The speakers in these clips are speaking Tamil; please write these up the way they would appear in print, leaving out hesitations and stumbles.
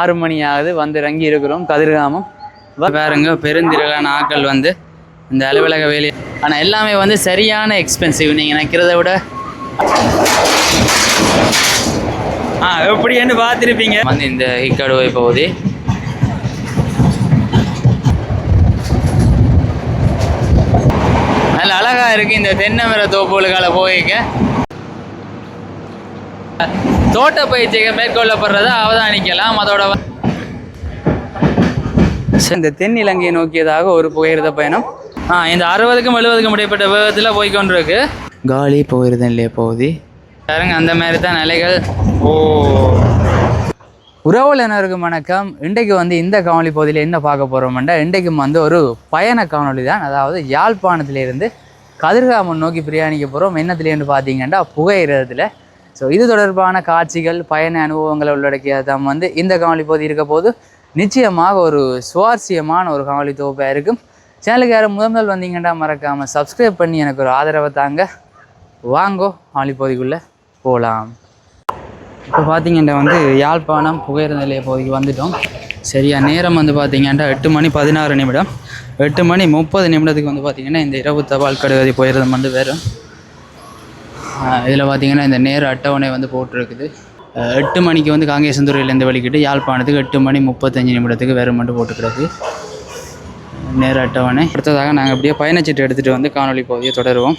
6 மணி ஆகுது வந்து இறங்கி இருக்கிறோம் கதிர்காமம். பாருங்க பெருந்திரளான ஆட்கள் வந்து இந்த அலுவலக வேலை. ஆனால் எல்லாமே வந்து சரியான எக்ஸ்பென்சிவ் நீங்கள் நினைக்கிறத விட. எப்படின்னு பார்த்துருப்பீங்க வந்து இந்த ஹிக்கடுவை பகுதி. நல்ல அழகா இருக்கு இந்த தென்னை மர தோப்புகளுக்கால போய்க்க. தோட்ட பயிற்சிகள் மேற்கொள்ளப்படுறதை அவதானிக்கலாம். அதோட இந்த தென்னிலங்கையை நோக்கியதாக ஒரு புகையிரத பயணம் இந்த 60க்கும் 70க்கும் இடைப்பட்ட வேகத்தில் போய்கொண்டிருக்கு. காலி புகையிரதம் இல்லையே பகுதி பாருங்க. அந்த மாதிரி தான் நிலைகள். உறவுகளுக்கும் வணக்கம். இன்றைக்கு வந்து இந்த காணொலி பகுதியில் என்ன பார்க்க போகிறோம்னா, இன்றைக்கும் வந்து ஒரு பயண காணொலி தான். அதாவது யாழ்ப்பாணத்திலிருந்து கதிர்காமம் நோக்கி பிரயாணிக்க போகிறோம். என்னத்துலேருந்து பார்த்தீங்கன்னா புகையிரதத்தில். ஸோ இது தொடர்பான காட்சிகள் பயண அனுபவங்களை உள்ளடக்கியதான் வந்து இந்த காணொலி பகுதி இருக்க போது நிச்சயமாக ஒரு சுவாரஸ்யமான ஒரு காணொலி தொகுப்பாக இருக்கும். சேனலுக்கு யாரும் முதல் வந்தீங்கன்னா மறக்காமல் சப்ஸ்கிரைப் பண்ணி எனக்கு ஒரு ஆதரவை தாங்க. வாங்கோ காணொலி பகுதிக்குள்ளே போகலாம். இப்போ பார்த்தீங்கன்னா வந்து யாழ்ப்பாணம் புகையிரத நிலைய பகுதிக்கு வந்துட்டோம். சரியா நேரம் வந்து பார்த்தீங்கன்னா 8 மணி 16 நிமிடம். 8 மணி 30 நிமிடத்துக்கு வந்து பார்த்தீங்கன்னா இந்த இரவு தபால் கடுகதி புகையிரதம் வந்து வரும். இதில் பார்த்தீங்கன்னா இந்த நேர அட்டவணை வந்து போட்டிருக்குது. 8 மணிக்கு வந்து காங்கேசந்துறையிலேருந்து வலிக்கிட்டு யாழ்ப்பாணத்துக்கு 8 மணி 35 நிமிடத்துக்கு வேறு மட்டும் போட்டுக்கிறது நேர அட்டவணை. அடுத்ததாக நாங்கள் அப்படியே பயணச்சீட்டு எடுத்துகிட்டு வந்து காணொலி பகுதியை தொடருவோம்.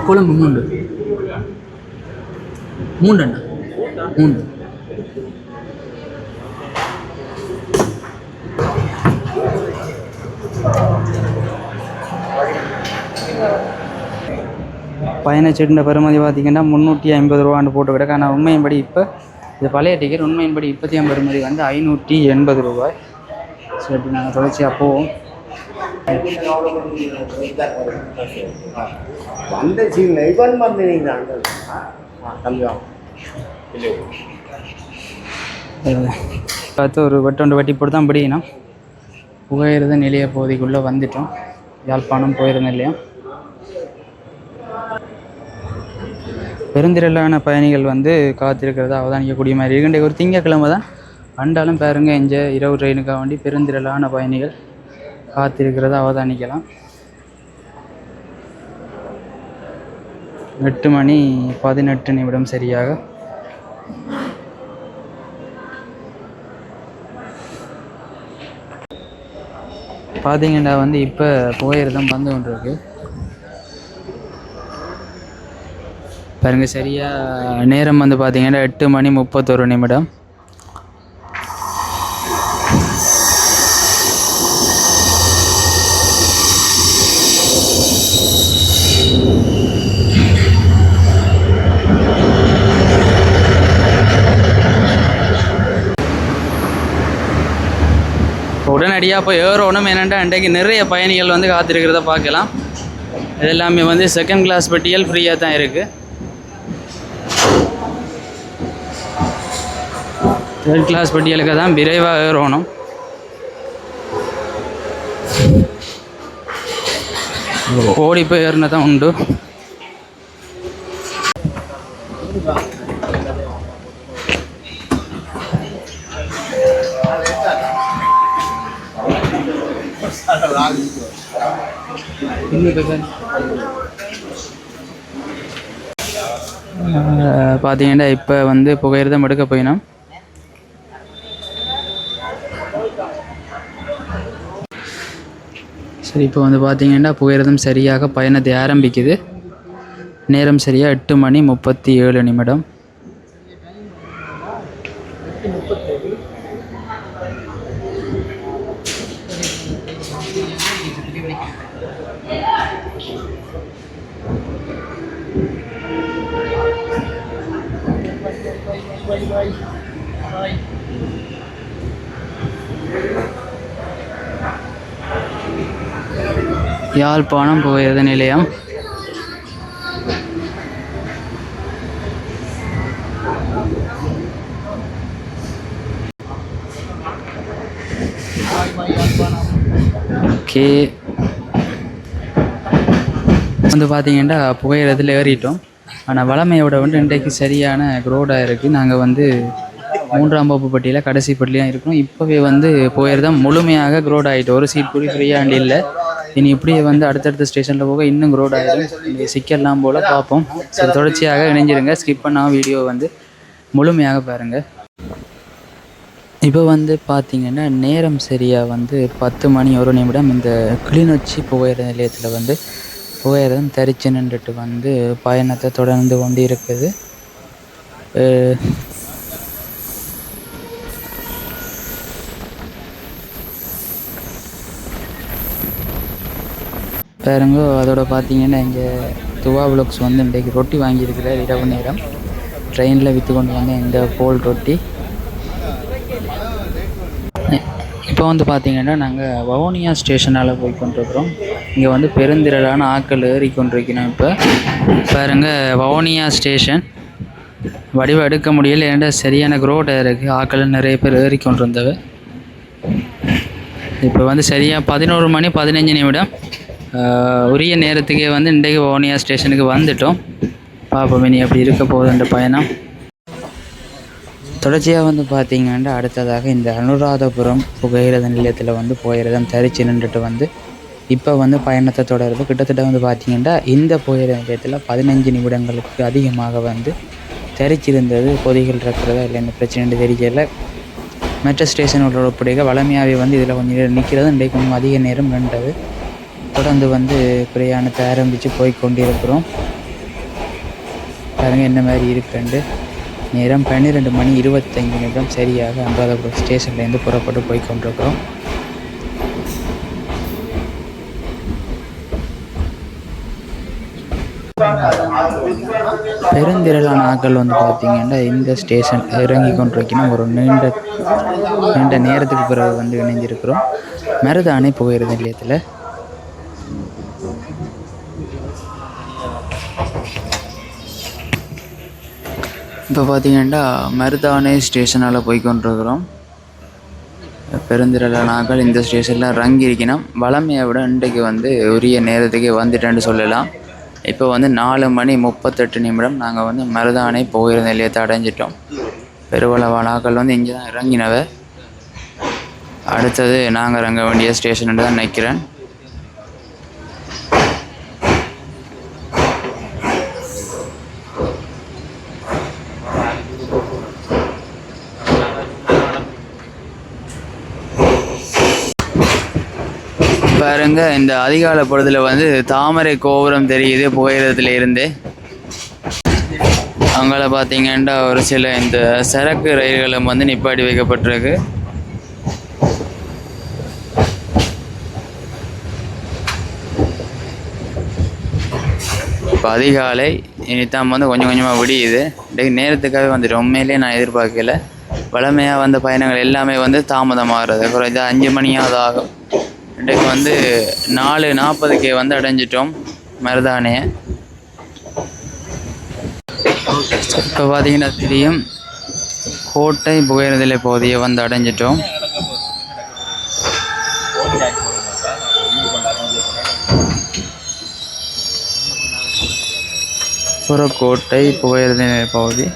குழம்பு 3 பயணச்சீட்டின் பெறுமதி பார்த்திங்கன்னா 350 ரூபான்னு போட்டு கிடக்கு. ஆனால் உண்மையின்படி இப்போ இது பழைய டிக்கெட். உண்மையின்படி இப்போத்தையும் பெறுமதி வந்து 580 ரூபாய். சரி, அப்படி நாங்கள் தொடர்ச்சியாக போவோம். பார்த்து ஒரு வெட்டி போட்டு தான் படிக்கணும். புகையிரத நிலைய பகுதிக்குள்ளே வந்துட்டோம். யாழ்ப்பாணம் புகையிரத நிலையம். பெருந்திரளான பயணிகள் வந்து காத்திருக்கிறதா அவதானிக்கக்கூடிய மாதிரி இருக்கு. இன்றைக்கு ஒரு திங்கக்கிழமை தான் அண்டாலும் பாருங்க. இங்கே இரவு ட்ரெயினுக்காக வேண்டி பெருந்திரளான பயணிகள் காத்திருக்கிறதா அவதானிக்கலாம். 8 மணி 18 நிமிடம் சரியாக. பார்த்தீங்கன்னா வந்து இப்போ புகையிரதம் வந்து கொண்டு இருக்கு பாருங்க. சரியா நேரம் வந்து பார்த்தீங்கன்னா 8 மணி 31 நிமிடம். உடனடியாக போய் ஏறணும். என்னென்னா இன்றைக்கு நிறைய பயணிகள் வந்து காத்திருக்கிறத பார்க்கலாம். இதெல்லாமே வந்து செகண்ட் கிளாஸ் பட்டியல் ஃப்ரீயாக தான் இருக்குது. தேர்ட் கிளாஸ் பட்டியலுக்கு தான் விரைவாக ஏறணும். ஓடி போய் ஏறினா தான் உண்டு. பார்த்தீங்கன்னா இப்போ வந்து புகையிரதம் எடுக்க போயினோம். சரி, இப்போ வந்து பார்த்தீங்கன்னா புகையிரதம் சரியாக பயணத்தை ஆரம்பிக்குது. நேரம் சரியாக 8 மணி 37 நிமிடம். யாழ்ப்பாணம் புகையிரத நிலையம். ஓகே, வந்து பார்த்தீங்கன்னா புகையிரதத்தில் ஏறிட்டோம். ஆனால் வளமையோட வந்து இன்றைக்கு சரியான க்ரோடாக இருக்குது. நாங்கள் வந்து 3ஆம் வகுப்பு பட்டியில் கடைசி பட்டிலையும் இருக்கோம். இப்போவே வந்து போயிருந்தா முழுமையாக க்ரோட் ஆகிட்டு ஒரு சீட் கூட ஃப்ரீயாண்டு இல்லை. இனி இப்படியே வந்து அடுத்தடுத்த ஸ்டேஷனில் போக இன்னும் க்ரோட் ஆகிடும். சிக்கலாம் போல் பார்ப்போம். சரி, தொடர்ச்சியாக இணைஞ்சிருங்க. ஸ்கிப் பண்ணால் வீடியோ வந்து முழுமையாக பாருங்கள். இப்போ வந்து பார்த்திங்கன்னா நேரம் சரியாக வந்து 10 மணி 1 நிமிடம் இந்த கிளிநொச்சி புகையிர நிலையத்தில் வந்து புகையிரம் தரிச்சு நின்றுட்டு வந்து பயணத்தை தொடர்ந்து கொண்டு இருக்குது. பாருங்க, அதோட பார்த்தீங்கன்னா இங்கே துவா ப்ளாக்ஸ் வந்து இன்றைக்கு ரொட்டி வாங்கியிருக்கிறார். இரவு நேரம் ட்ரெயினில் விற்று கொண்டு வந்து இந்த போல் ரொட்டி. இப்போ வந்து பார்த்திங்கன்னா நாங்கள் வவுனியா ஸ்டேஷனால் போய் கொண்டிருக்கிறோம். இங்கே வந்து பெருந்திரளான ஆட்கள் ஏறிக்கொண்டிருக்கணும். இப்போ பாருங்கள், வவுனியா ஸ்டேஷன் வடிவம் எடுக்க முடியல. ஏன்னா சரியான க்ரோடாக இருக்குது. ஆட்கள் நிறைய பேர் ஏறிக்கொண்டிருந்தவை. இப்போ வந்து சரியாக 11 மணி 15 நிமிடம் உரிய நேரத்துக்கே வந்து இன்றைக்கு வவுனியா ஸ்டேஷனுக்கு வந்துட்டோம். பார்ப்போம் இனி அப்படி இருக்க போகுதுன்ற பயணம். தொடர்ச்சியாக வந்து பார்த்திங்கன்னா அடுத்ததாக இந்த அனுராதபுரம் புகையிரத நிலையத்தில் வந்து புகையிரதம் தரிச்சு நின்றுட்டு வந்து இப்போ வந்து பயணத்தை தொடருது. கிட்டத்தட்ட வந்து பார்த்திங்கன்னா இந்த புகையிரத நிலையத்தில் 15 நிமிடங்களுக்கு அதிகமாக வந்து தரிச்சிருந்தது. பொதிகள் இருக்கிறதா இல்லை இந்த பிரச்சனை தெரியல. மற்ற ஸ்டேஷனோட ஒப்படைக்க வளமையாகவே வந்து இதில் கொஞ்சம் நேரம் நிற்கிறது. இன்றைக்கு கொஞ்சம் அதிக நேரம் நின்றது. தொடர்ந்து வந்து பிரயாணத்தை ஆரம்பித்து போய் கொண்டிருக்கிறோம். பாருங்கள் என்ன மாதிரி இருக்குண்டு. நேரம் 12 மணி 25 நிமிடம் சரியாக அனுராதபுரம் ஸ்டேஷன்லேருந்து புறப்பட்டு போய் கொண்டிருக்கிறோம். பெருந்திரளான ஆட்கள் வந்து பார்த்திங்கன்னா இந்த ஸ்டேஷன் இறங்கி கொண்டிருக்கணும். ஒரு நீண்ட நேரத்துக்கு பிறகு வந்து இணைஞ்சிருக்கிறோம் மருதானை புகையிரத நிலையத்தில். இப்போ பார்த்திங்கன்னா மருதானை ஸ்டேஷனால் போய் கொண்டிருக்கிறோம். பெருந்திரளான ஆட்கள் இந்த ஸ்டேஷனில் இறங்கி இருக்கணும். வளமையை விட இன்றைக்கு வந்து உரிய நேரத்துக்கே வந்துட்டேன்னு சொல்லலாம். இப்போ வந்து 4 மணி 38 நிமிடம் நாங்கள் வந்து மருதானை புகையிரத நிலையத்தை அடைஞ்சிட்டோம். பெருவளவான ஆட்கள் வந்து இங்கே தான் இறங்கினவை. அடுத்தது நாங்கள் இறங்க வேண்டிய ஸ்டேஷன் தான் நினைக்கிறேன். பாருங்க, இந்த அதிகாலை பொழுதுல வந்து தாமரை கோபுரம் தெரியுது புகையிரதத்துல இருந்து. அங்கே பார்த்தீங்கன்னா ஒரு சில இந்த சரக்கு ரயில்களும் வந்து நிப்பாட்டி வைக்கப்பட்டிருக்கு. இப்போ அதிகாலை இனித்தான் வந்து கொஞ்சம் கொஞ்சமாக விடியுது. இன்றைக்கு நேரத்துக்காகவே வந்துட்டு உண்மையிலே நான் எதிர்பார்க்கல. வளமையாக வந்த பயணங்கள் எல்லாமே வந்து தாமதமாகிறது. அப்புறம் இது 5 மணியாவது ஆகும். இன்றைக்கு வந்து 4:40க்கே வந்து அடைஞ்சிட்டோம் மருதானையை. இப்போ பார்த்தீங்கன்னா தெரியும், கோட்டை புகையிரத நிலைய பகுதியை வந்து அடைஞ்சிட்டோம். புறக்கோட்டை புகையிரத நிலைய பகுதி.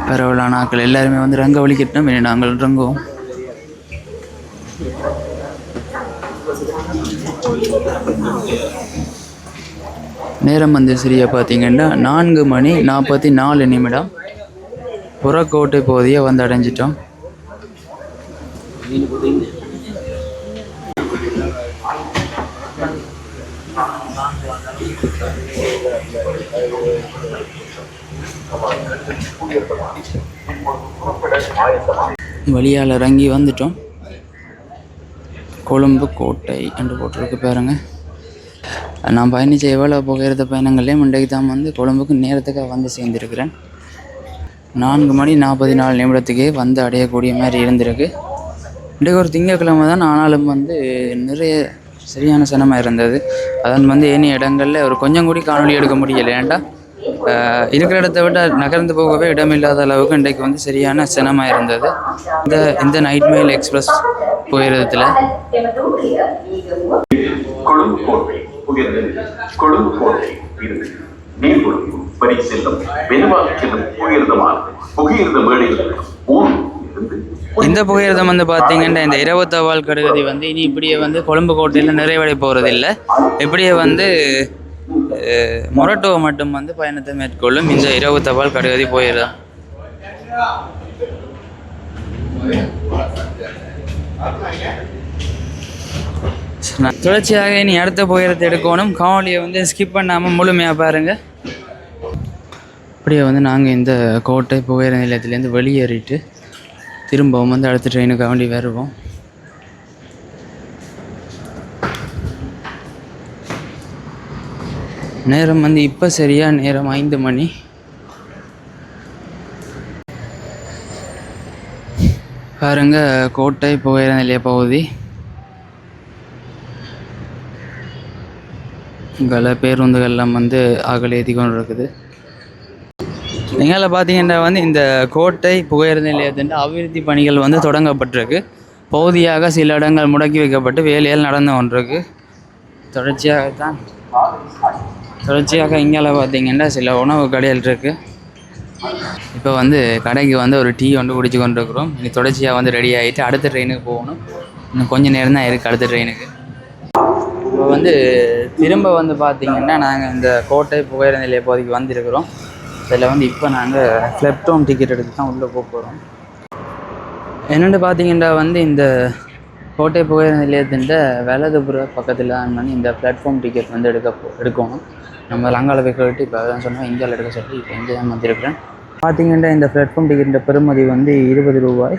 பரவலான ஆட்கள் எல்லாருமே வந்து ரங்க வலிக்கட்டணும். இனி நாங்கள் ரங்குவோம். நேரம் வந்து சரியாக பார்த்தீங்கன்னா 4 மணி 44 நிமிடம் புறக்கோட்டை பகுதியை வந்து அடைஞ்சிட்டோம். வழியால் இறங்கி வந்துட்டோம். கொழும்பு கோட்டை என்று போட்டிருக்கு பாருங்க. நான் பயணிச்ச எவ்வளோ புகையிரத பயணங்கள்லேயும் இன்றைக்கு தான் வந்து கொழும்புக்கு நேரத்துக்காக வந்து சேர்ந்துருக்கிறேன். 4 மணி 44 நிமிடத்துக்கே வந்து அடையக்கூடிய மாதிரி இருந்திருக்கு. இன்றைக்கு ஒரு திங்கட்கிழமை தான், ஆனாலும் வந்து நிறைய சரியான சனமாக இருந்தது. அதன் வந்து ஏனி இடங்களில் ஒரு கொஞ்சம் கூடி காணொலி எடுக்க முடியலை. ஏன்டா இருக்கிற இடத்த விட நகர்ந்து போகவே இடமில்லாத அளவுக்கு இன்றைக்கு வந்து சரியான சனமாக இருந்தது. இந்த நைட் மெயில் எக்ஸ்பிரஸ் புகையிரதத்தில் கொழுங்கோட்டை உயர்ந்த கொழுங்கோட்டை இருந்து நீர்குழுக்கும் பரி செல்லும் மெதுவாக செல்லும் புகையிரதமான புகையிரத மேடைகளுக்கு இந்த புகையிரதம் வந்து பார்த்தீங்கன்னா இந்த இரவு தபால் கடுகதி வந்து இனி இப்படியே வந்து கொழும்பு கோட்டையில் நிறைவடை போகிறது இல்லை. இப்படியே வந்து மொரட்டோ மட்டும் வந்து பயணத்தை மேற்கொள்ளும் இந்த இரவு தபால் கடுகதி போயிடுதான். தொடர்ச்சியாக இனி அடுத்த புகையிரத்தை எடுக்கணும். காவலியை வந்து ஸ்கிப் பண்ணாமல் முழுமையாக பாருங்கள். அப்படியே வந்து நாங்கள் இந்த கோட்டை புகையிர நிலையத்துலேருந்து வெளியேறிட்டு திரும்பவும் வந்து அடுத்த ட்ரெயினுக்கு வேண்டி வருவோம். நேரம் வந்து இப்போ சரியாக நேரம் 5 மணி. பாருங்க கோட்டை புகையிர நிலைய பகுதி. இங்கே பேருந்துகள்லாம் வந்து ஆகலை ஏற்றி கொண்டு இருக்குது. நீங்கள் பார்த்தீங்கன்னா வந்து இந்த கோட்டை புகையிர நிலையத்தின் அபிவிருத்தி பணிகள் வந்து தொடங்கப்பட்டிருக்கு. பகுதியாக சில இடங்கள் முடக்கி வைக்கப்பட்டு வேலைகள் நடந்து கொண்டிருக்கு. தொடர்ச்சியாக இங்கே பார்த்தீங்கன்னா சில உணவு கடைகள் இருக்குது. இப்போ வந்து கடைக்கு வந்து ஒரு டீ வந்து குடிச்சு கொண்டு இருக்கிறோம். இனி தொடர்ச்சியாக வந்து ரெடி ஆகிட்டு அடுத்த ட்ரெயினுக்கு போகணும். இன்னும் கொஞ்சம் நேரம் தான் இருக்குது அடுத்த ட்ரெயினுக்கு. இப்போ வந்து திரும்ப வந்து பார்த்திங்கன்னா நாங்கள் இந்த கோட்டை புகையிர நிலைய பகுதிக்கு வந்திருக்கிறோம். இதில் வந்து இப்போ நாங்கள் பிளாட்ஃபார்ம் டிக்கெட் எடுத்து தான் உள்ளே போக போகிறோம். என்னென்னு பார்த்தீங்கன்னா வந்து இந்த கோட்டை புகையிர நிலையத்தின் வலதுபுற பக்கத்தில் தான் வந்து இந்த பிளாட்ஃபார்ம் டிக்கெட் வந்து எடுக்கணும். நம்ம லங்கால போய் கேட்டு இப்போ அதான் சொன்னால் இந்தியாவில் எடுக்க சொல்லி இப்போ இங்கே தான் வந்திருக்கிறேன். பார்த்தீங்கன்னா இந்த பிளாட்ஃபார்ம் டிக்கெட்டின் பெறுமதி வந்து 20 ரூபாய்.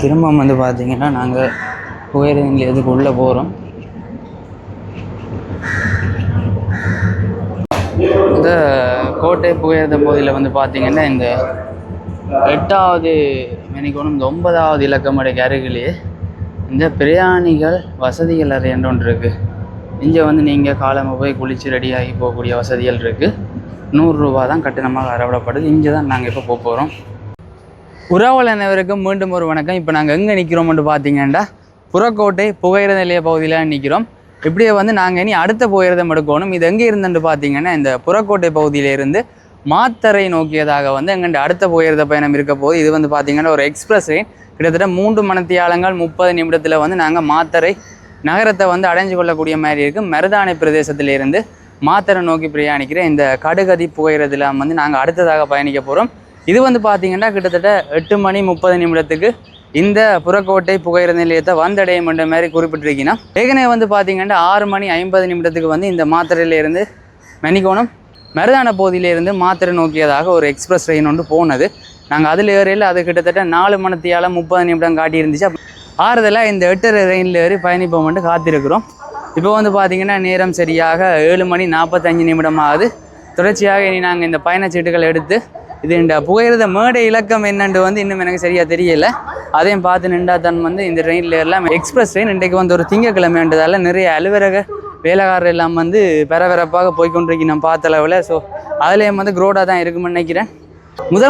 திரும்ப வந்து பார்த்திங்கன்னா நாங்கள் புகையிர நிலையத்துக்கு உள்ளே போகிறோம். இந்த கோட்டை புகையிரத பகுதியில் வந்து பார்த்திங்கன்னா இந்த 8வது மெனிக்கோணும் இந்த 9வது இலக்கமடைக்கு அருகிலேயே இந்த பிரயாணிகள் வசதிகள் அறை என்று ஒன்று இருக்குது. இங்கே வந்து நீங்கள் காலமாக போய் குளித்து ரெடியாகி போகக்கூடிய வசதிகள் இருக்குது. 100 ரூபா தான் கட்டணமாக அறவிடப்படுது. இங்கே தான் நாங்கள் இப்போ போக போகிறோம். உறவுகள் அனைவருக்கும் மீண்டும் ஒரு வணக்கம். இப்போ நாங்கள் எங்கே நிற்கிறோம்னு பார்த்தீங்கன்னா புறக்கோட்டை புகையிரத நிலைய பகுதியில் நிற்கிறோம். இப்படியே வந்து நாங்கள் இனி அடுத்த புகையிரதம் எடுக்கணும். இது எங்கே இருந்துன்னு பார்த்தீங்கன்னா இந்த புறக்கோட்டை பகுதியிலேருந்து மாத்தரை நோக்கியதாக வந்து எங்கள்கிட்ட அடுத்த புகையிரத பயணம் இருக்க போது. இது வந்து பார்த்திங்கன்னா ஒரு எக்ஸ்பிரஸ் ட்ரெயின். கிட்டத்தட்ட 3 மணித்தியாலங்கள் 30 நிமிடத்தில் வந்து நாங்கள் மாத்தரை நகரத்தை வந்து அடைஞ்சு கொள்ளக்கூடிய மாதிரி இருக்குது. மருதானை பிரதேசத்திலிருந்து மாத்தரை நோக்கி பிரயாணிக்கிற இந்த கடுகதி புகையிரதில் வந்து நாங்கள் அடுத்ததாக பயணிக்க போகிறோம். இது வந்து பார்த்திங்கன்னா கிட்டத்தட்ட 8 மணி 30 நிமிடத்துக்கு இந்த புறக்கோட்டை புகையிரத நிலையத்தை வந்தடையும் என்ற மாதிரி குறிப்பிட்டிருக்கீங்கன்னா ஏற்கனவே வந்து பார்த்திங்கன்னா 6 மணி 50 நிமிடத்துக்கு வந்து இந்த மாத்தரையிலேருந்து மணிக்கோணம் மருதான பகுதியிலேருந்து மாத்தரை நோக்கியதாக ஒரு எக்ஸ்பிரஸ் ட்ரெயின் ஒன்று போனது. நாங்கள் அதில் ஏறையில் அது கிட்டத்தட்ட 4 மணித்தியால 30 நிமிடம் காட்டி இருந்துச்சு. ஆறுதலாக இந்த 8 ட்ரெயினில் ஏறி பயணிப்போம் மட்டும் காத்திருக்கிறோம். இப்போ வந்து பார்த்திங்கன்னா நேரம் சரியாக 7 மணி 45 நிமிடம் ஆகுது. தொடர்ச்சியாக இனி நாங்கள் இந்த பயணச்சீட்டுகள் எடுத்து இது இந்த புகையிரத மேடை இலக்கம் என்னென்று வந்து இன்னும் எனக்கு சரியாக தெரியலை. அதையும் பார்த்து நின்றா தான் வந்து இந்த ட்ரெயினில் எல்லாம் எக்ஸ்பிரஸ் ட்ரெயின் இன்றைக்கு வந்து ஒரு திங்கக்கிழமைன்றதால நிறைய அலுவலக வேலைக்காரர் எல்லாம் வந்து பரபரப்பாக போய்கொண்டிருக்கு நான் பார்த்த அளவில். ஸோ அதுலேயும் வந்து குரோடாக தான் இருக்குன்னு நினைக்கிறேன்.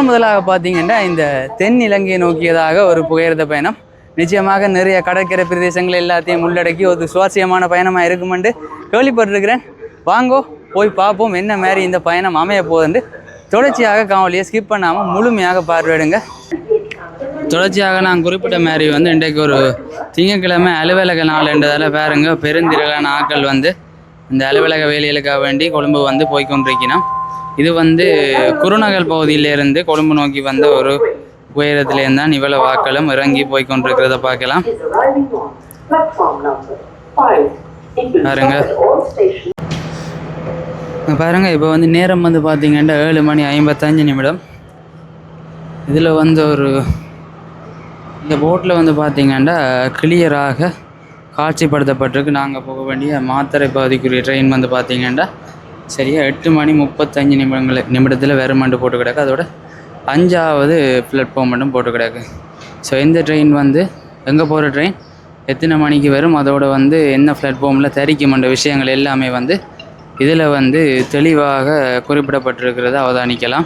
முதலாக பார்த்தீங்கன்னா இந்த தென் இலங்கையை நோக்கியதாக ஒரு புகையிரத பயணம். நிச்சயமாக நிறைய கடற்கரை பிரதேசங்கள் எல்லாத்தையும் உள்ளடக்கி ஒரு சுவாரஸ்யமான பயணமாக இருக்குமென்று கேள்விப்பட்டிருக்கிறேன். வாங்கோ போய் பார்ப்போம் என்ன மாதிரி இந்த பயணம் அமைய போகுதுண்டு. தொடர்ச்சியாக காவலியை ஸ்கிப் பண்ணாமல் முழுமையாக பார்வையிடுங்க. தொடர்ச்சியாக நான் குறிப்பிட்ட மாதிரி வந்து இன்றைக்கு ஒரு திங்கட்கிழமை அலுவலக நாள் என்றதால் பாருங்க பெருந்திரளான ஆட்கள் வந்து இந்த அலுவலக வேலைகளுக்காக வேண்டி கொழும்பு வந்து போய்கொண்டிருக்கணும். இது வந்து குருநகல் பகுதியிலேருந்து கொழும்பு நோக்கி வந்த ஒரு உயரத்திலேருந்து தான் இவ்வளவு ஆட்களும் இறங்கி போய்கொண்டிருக்கிறத பார்க்கலாம். பாருங்க இப்போ வந்து நேரம் வந்து பார்த்திங்கன்னா 7 மணி 55 நிமிடம். இதில் வந்து ஒரு இந்த போட்டில் வந்து பார்த்திங்கன்னா கிளியராக காட்சிப்படுத்தப்பட்டிருக்கு. நாங்கள் போக வேண்டிய மாத்தரை பகுதிக்குரிய ட்ரெயின் வந்து பார்த்திங்கன்னா சரியாக 8 மணி 35 நிமிடத்தில் வெறுமண்டு போட்டு கிடக்கு. அதோட 5வது பிளாட்ஃபார்ம் மட்டும் போட்டு கிடக்கு. ஸோ இந்த ட்ரெயின் வந்து எங்கே போகிற ட்ரெயின், எத்தனை மணிக்கு வரும், அதோட வந்து என்ன பிளாட்ஃபார்மில் தரிக்குமென்ற விஷயங்கள் எல்லாமே வந்து இதில் வந்து தெளிவாக குறிப்பிடப்பட்டிருக்கிறத அவதானிக்கலாம்.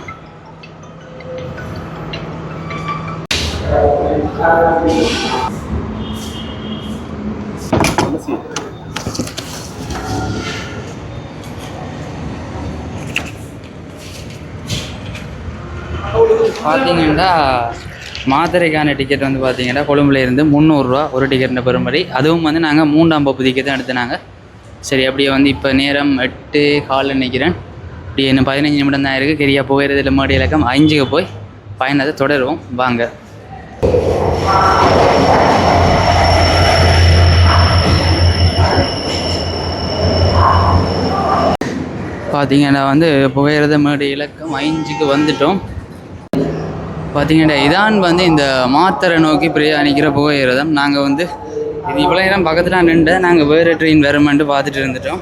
பார்த்தீங்கன்னா மாத்திரைக்கான டிக்கெட் வந்து பார்த்தீங்கன்னா கொழும்புல இருந்து 300 ரூபா ஒரு டிக்கெட்னு பெறும்படி. அதுவும் வந்து நாங்கள் 3 புதிக்கு தான் எடுத்துனாங்க. சரி, அப்படியே வந்து இப்போ நேரம் 8:15 நினைக்கிறேன். இப்படி இன்னும் 15 நிமிடம் தான் இருக்குது. கெரியா போகிறதுல மேடி இலக்கம் 5க்கு போய் பயணத்தை தொடருவோம் வாங்க. பார்த்தீங்கன்னா வந்து புகையிரத மேடு இலக்கம் 5க்கு வந்துட்டோம். பார்த்தீங்கன்னா இதான் வந்து இந்த மாத்தரை நோக்கி பிரயாணிக்கிற புகையிரதம். நாங்கள் வந்து இது இவ்வளோ நேரம் பக்கத்தில் நின்று நாங்கள் வேறு ட்ரெயின் வருமென்ட்டு பார்த்துட்டு இருந்துட்டோம்.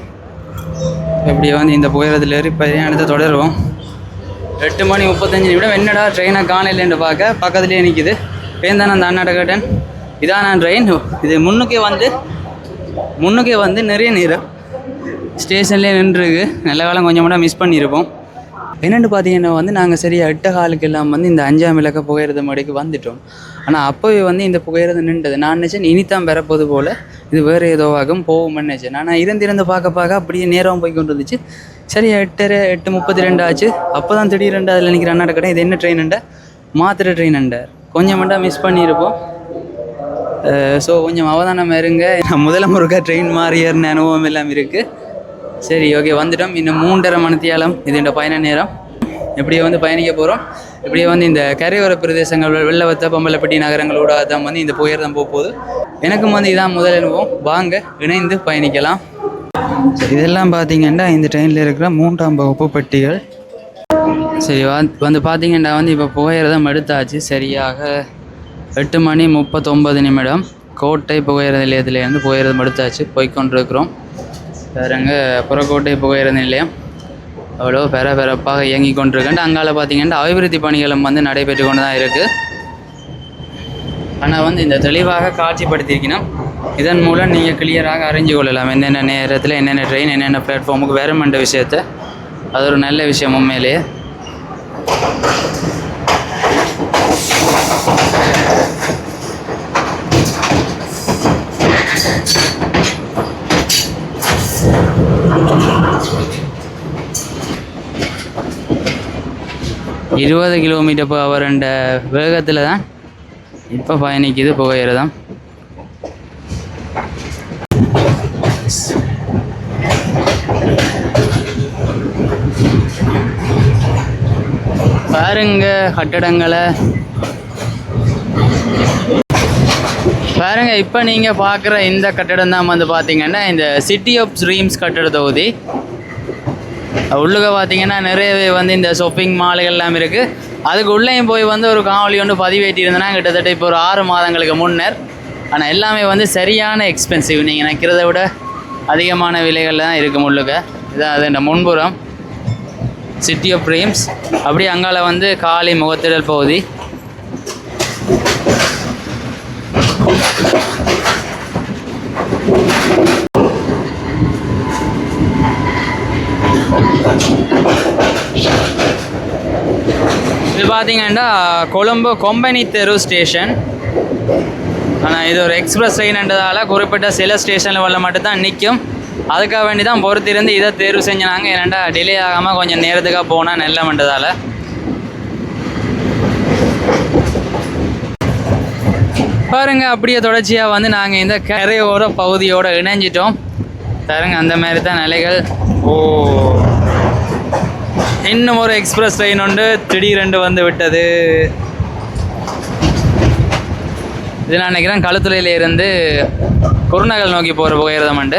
இப்படியே வந்து இந்த புகையிரத்தில் ஏறி பிரயாணத்தை தொடருவோம். 8:35 என்னடா ட்ரெயினை காணலைன்னு பார்க்க பக்கத்துலேயே நிற்கிது. ட்ரெயின் தான் அந்த அண்ணாட்ட கேட்டேன், இதான் நான் ட்ரெயின். இது முன்னுக்கே வந்து நிறைய நேரம் ஸ்டேஷன்லேயே நின்றுருக்கு. நல்ல காலம் கொஞ்சம் கூட மிஸ் பண்ணியிருப்போம். என்னென்னு பார்த்தீங்கன்னா வந்து நாங்கள் சரியாக 8 காலுக்கு எல்லாம் வந்து இந்த 5ஆம் இலக்க புகையிரத மேடைக்கு வந்துட்டோம். ஆனால் அப்போவே வந்து இந்த புகையிரதம் நின்றது. நான் நினச்சேன் இனித்தான் பெறப்போது போல் இது வேறு ஏதோவாகும் போகும்னு நினச்சேன். நான் இருந்து பார்க்க அப்படியே நேரம் போய் கொண்டு வந்துச்சு. சரி 8:32 ஆச்சு. அப்போ தான் திடீரெண்டு அதில் நிற்கிற அண்ணாட்ட கடை இது என்ன ட்ரெயின்ண்டா, மாத்திரை ட்ரெயின்ண்டா. கொஞ்சம் மட்டும் மிஸ் பண்ணியிருப்போம். ஸோ கொஞ்சம் அவதானம் இருங்க. முதல்ல முருகா ட்ரெயின் மாறி ஏறின அனுபவம் எல்லாம் இருக்குது. சரி, ஓகே, வந்துட்டோம். இன்னும் 3:30 மணித்தியாலம் இது பயண நேரம். இப்படியே வந்து பயணிக்க போகிறோம். இப்படியே வந்து இந்த கரையோர பிரதேசங்கள் வெள்ளவத்த பம்பலப்பட்டி நகரங்களோட தான் வந்து இந்த புகையிரதம் போகுது. எனக்கும் வந்து இதான் முதல் அனுபவம். வாங்க இணைந்து பயணிக்கலாம். இதெல்லாம் பார்த்தீங்கன்னா இந்த ட்ரெயினில் இருக்கிற 3ஆம் வகுப்பு பெட்டிகள். சரி, வந்து பார்த்தீங்கன்னா வந்து இப்போ புகையிரதம் எடுத்தாச்சு. சரியாக 8:39 கோட்டை புகையிரத நிலையத்திலேருந்து புகையிரதம் எடுத்தாச்சு. போய்கொண்டிருக்கிறோம். வேறுங்க புறக்கோட்டை புகையிரத நிலையம் அவ்வளோ பரபரப்பாக இயங்கி கொண்டிருக்கேன். அங்கால பார்த்தீங்கன்னா அபிவிருத்தி பணிகளும் வந்து நடைபெற்று கொண்டு தான் இருக்குது. ஆனால் வந்து இந்த தெளிவாக காட்சிப்படுத்தியிருக்கணும். இதன் மூலம் நீங்கள் கிளியராக அறிஞ்சு கொள்ளலாம் என்னென்ன நேரத்தில் என்னென்ன ட்ரெயின் என்னென்ன பிளாட்ஃபார்முக்கு வேறுமென்ற விஷயத்தை. அது ஒரு நல்ல விஷயம் உண்மையிலேயே. இருபது km/h என்ற வேகத்தில் தான் இப்போ பயணிக்குது புகையிரதம். பாருங்க கட்டடங்களை பாருங்க. இப்போ நீங்கள் பார்க்குற இந்த கட்டடம் தான் வந்து பார்த்தீங்கன்னா இந்த சிட்டி ஆஃப் ட்ரீம்ஸ் கட்டட தொகுதி. உள்ளுக பார்த்தீங்கன்னா நிறையவே வந்து இந்த ஷாப்பிங் மால்கள் எல்லாம் இருக்குது. அதுக்கு உள்ளேயும் போய் வந்து ஒரு காணொலி ஒன்று பதிவேற்றியிருந்தேன்னா கிட்டத்தட்ட இப்போ ஒரு 6 மாதங்களுக்கு முன்னர். ஆனால் எல்லாமே வந்து சரியான எக்ஸ்பென்சிவ். நீங்கள் நினைக்கிறத விட அதிகமான விலைகளில் தான் இருக்கும் உள்ளுக. இதான் அது இந்த முன்புறம் சிட்டி ஆஃப் ட்ரீம்ஸ். அப்படியே அங்கால வந்து காலி முகத்திடல் பகுதி. இது பார்த்தீங்கன்னா கொழும்பு கொம்பனி தெரு ஸ்டேஷன். ஆனால் இது ஒரு எக்ஸ்பிரஸ் ட்ரெயின்ன்றதால குறிப்பிட்ட சில ஸ்டேஷனில் உள்ள மட்டும்தான் நிற்கும். அதுக்காக வேண்டி தான் பொறுத்திருந்து இதை தேர்வு செஞ்சாங்க. ஏன்னாண்டா டிலே ஆகாமல் கொஞ்சம் நேரத்துக்காக போனால் நல்லமன்றதால. பாருங்க, அப்படியே தொடர்ச்சியாக வந்து நாங்கள் இந்த கரையோர பகுதியோடு இணைஞ்சிட்டோம். பாருங்க, அந்த மாதிரி தான் நிலைகள். ஓ, இன்னும் ஒரு எக்ஸ்பிரஸ் ட்ரெயின் ஒன்று திடீரென்று வந்து விட்டது. இது நான் நினைக்கிறேன் களுத்துறையிலிருந்து குருநகல் நோக்கி போகிற புகையிரதம் உண்டு.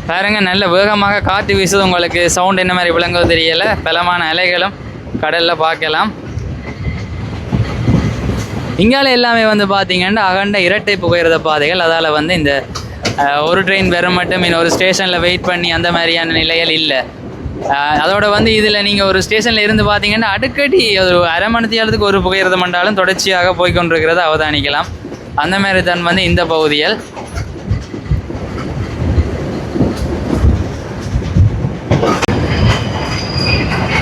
பாருங்க, நல்ல வேகமாக காற்று வீசுது. உங்களுக்கு சவுண்ட் என்ன மாதிரி விளங்குவது தெரியலை. பலமான அலைகளும் கடலில் பார்க்கலாம். இங்கால எல்லாமே வந்து பார்த்தீங்கன்னா அகண்ட இரட்டை புகையிரத பாதைகள். அதால் வந்து இந்த ஒரு ட்ரெயின் வர மட்டும் இன்னொரு ஸ்டேஷனில் வெயிட் பண்ணி அந்த மாதிரியான நிலைகள் இல்லை. அதோட வந்து இதில் நீங்கள் ஒரு ஸ்டேஷனில் இருந்து பார்த்தீங்கன்னா அடிக்கடி ஒரு அரை மணித்தியாலத்துக்கு ஒரு புகையிரதம் பண்ணாலும் தொடர்ச்சியாக போய்கொண்டிருக்கிறத அவதானிக்கலாம். அந்த மாதிரி தான் வந்து இந்த பகுதிகள்.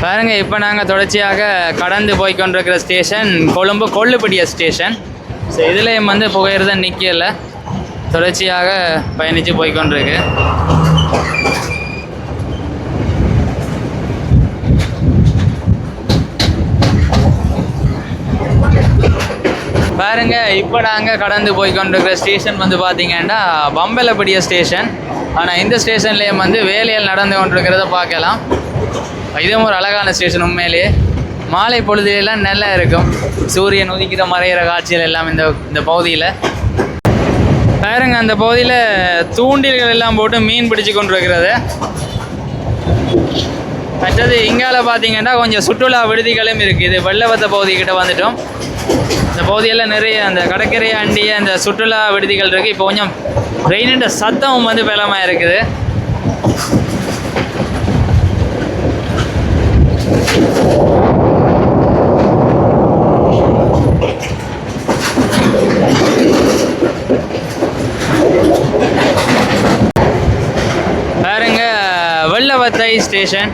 பாருங்க, இப்போ நாங்கள் தொடர்ச்சியாக கடந்து போய்கொண்டிருக்கிற ஸ்டேஷன் கொழும்பு கொள்ளுப்படிய ஸ்டேஷன். ஸோ இதுலேயும் வந்து புகையிரதம் நிற்கல. தொடர்ச்சியாக பயணித்து போய்கொண்டிருக்கு. பாருங்க, இப்போ நாங்கள் கடந்து போய்கொண்டிருக்கிற ஸ்டேஷன் வந்து பார்த்தீங்கன்னா பம்பலப்படிய ஸ்டேஷன். ஆனால் இந்த ஸ்டேஷன்லேயும் வந்து வேலைகள் நடந்து கொண்டிருக்கிறத பார்க்கலாம். இதுவும் ஒரு அழகான ஸ்டேஷன். உண்மையிலேயே மாலை பொழுதுலாம் நல்லா இருக்கும். சூரியன் உதிக்கிற மறைகிற காட்சிகள் எல்லாம் இந்த பகுதியில் பாருங்க. அந்த பகுதியில் தூண்டில்கள் எல்லாம் போட்டு மீன் பிடிச்சு கொண்டிருக்கிறது. மற்றது இங்கால பார்த்தீங்கன்னா கொஞ்சம் சுற்றுலா விடுதிகளும் இருக்குது. இது வெள்ளவத்த பகுதிக்கிட்ட வந்துட்டோம். இந்த பகுதியெல்லாம் நிறைய அந்த கடற்கரையை அண்டிய அந்த சுற்றுலா விடுதிகள் இருக்குது. இப்போ கொஞ்சம் ரெயினுன்ற சத்தமும் வந்து பலமாக இருக்குது. பாருங்க, வெள்ளவத்தை ஸ்டேஷன்